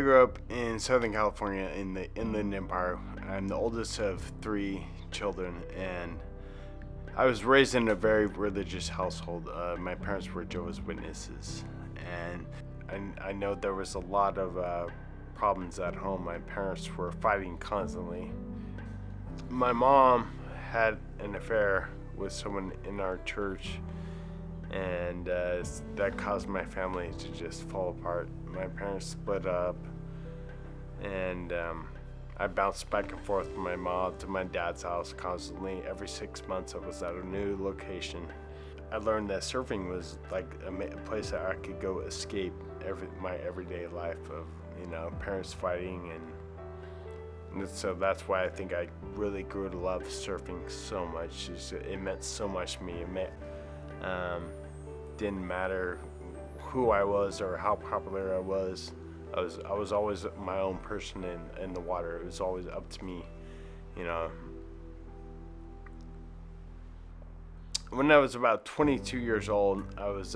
grew up in Southern California in the Inland Empire. I'm the oldest of 3 children, and I was raised in a very religious household. My parents were Jehovah's Witnesses, and I know there was a lot of problems at home. My parents were fighting constantly. My mom had an affair with someone in our church, and that caused my family to just fall apart. My parents split up, and I bounced back and forth from my mom to my dad's house constantly. Every 6 months I was at a new location. I learned that surfing was like a place that I could go escape my everyday life of, parents fighting, and so that's why I think I really grew to love surfing so much. It meant so much to me. Didn't matter who I was or how popular I was. I was always my own person in the water. It was always up to me, When I was about 22 years old, I was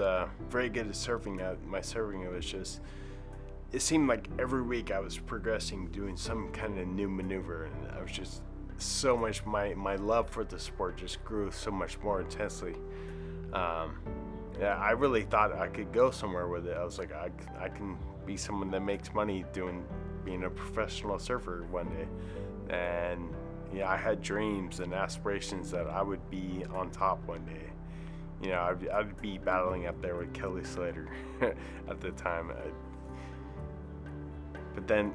very good at surfing. My surfing it seemed like every week I was progressing, doing some kind of new maneuver, and I was just so much, my love for the sport just grew so much more intensely. I really thought I could go somewhere with it. I was like, I can be someone that makes money being a professional surfer one day. And I had dreams and aspirations that I would be on top one day. I'd be battling up there with Kelly Slater at the time. But then,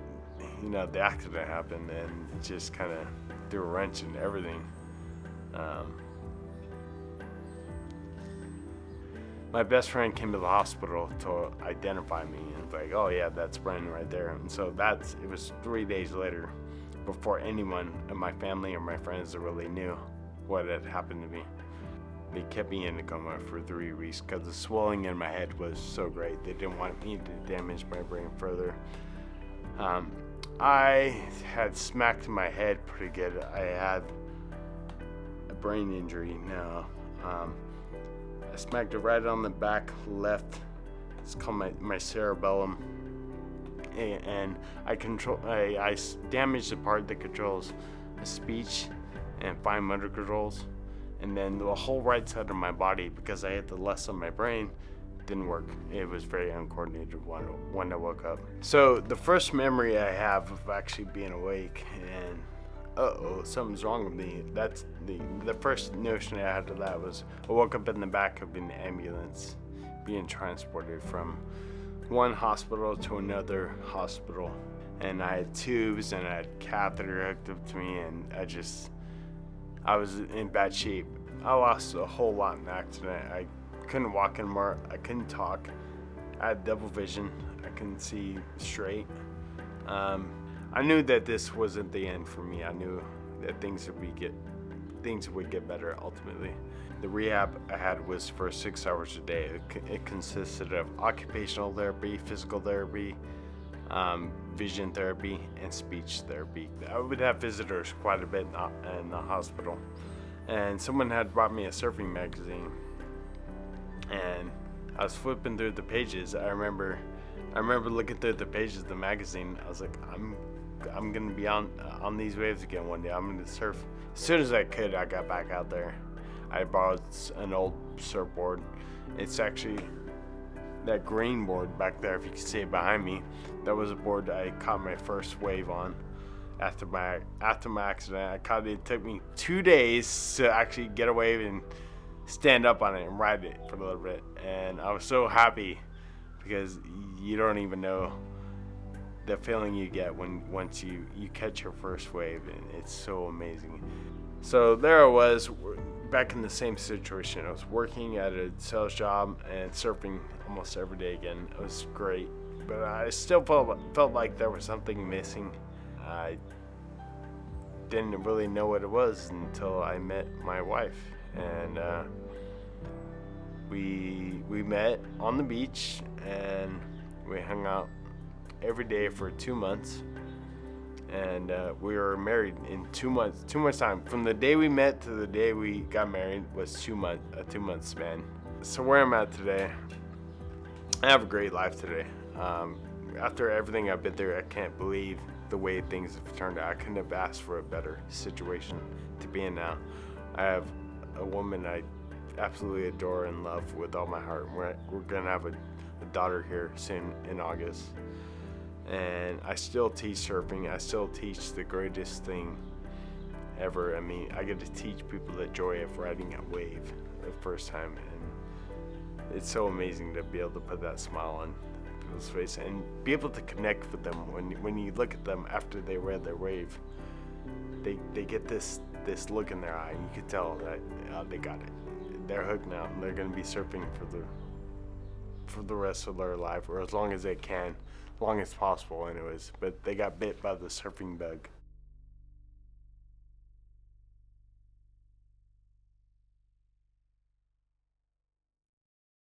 the accident happened, and it just kind of threw a wrench in everything. My best friend came to the hospital to identify me, and it's like, oh yeah, that's Bren right there. And so it was 3 days later before anyone in my family or my friends really knew what had happened to me. They kept me in a coma for 3 weeks because the swelling in my head was so great. They didn't want me to damage my brain further. I had smacked my head pretty good. I had a brain injury now. I smacked it right on the back left. It's called my cerebellum, and I damaged the part that controls speech and fine motor controls, and then the whole right side of my body, because I hit the left side of my brain, didn't work. It was very uncoordinated when I woke up. So the first memory I have of actually being awake and something's wrong with me. That's the first notion I had of that was I woke up in the back of an ambulance being transported from one hospital to another hospital, and I had tubes and I had catheter hooked up to me, and I was in bad shape. I lost a whole lot in the accident. I couldn't walk anymore. I couldn't talk. I had double vision. I couldn't see straight. I knew that this wasn't the end for me. I knew that things would get better ultimately. The rehab I had was for 6 hours a day. It consisted of occupational therapy, physical therapy, vision therapy, and speech therapy. I would have visitors quite a bit in the hospital, and someone had brought me a surfing magazine, and I was flipping through the pages. I remember looking through the pages of the magazine. I was like, I'm gonna be on these waves again one day. I'm gonna surf. As soon as I could, I got back out there. I borrowed an old surfboard. It's actually that green board back there, if you can see it behind me. That was a board I caught my first wave on after my accident. It took me 2 days to actually get a wave and stand up on it and ride it for a little bit. And I was so happy because you don't even know the feeling you get once you catch your first wave, and it's so amazing. So there I was, back in the same situation. I was working at a sales job and surfing almost every day again. It was great, but I still felt like there was something missing. I didn't really know what it was until I met my wife, and we met on the beach, and we hung out every day for 2 months, and we were married in 2 months. 2 months time from the day we met to the day we got married was 2 months, a 2 month span. So where I'm at today, I have a great life today. after everything I've been through, I can't believe the way things have turned out. I couldn't have asked for a better situation to be in now. I have a woman I absolutely adore and love with all my heart. We're gonna have a daughter here soon in August, and I still teach surfing. I still teach the greatest thing ever. I mean, I get to teach people the joy of riding a wave the first time, and it's so amazing to be able to put that smile on people's face and be able to connect with them. When you look at them after they ride their wave, they get this look in their eye, and you can tell that they got it. They're hooked now, and they're gonna be surfing for the rest of their life, or as long as they can, as long as possible anyways. But they got bit by the surfing bug.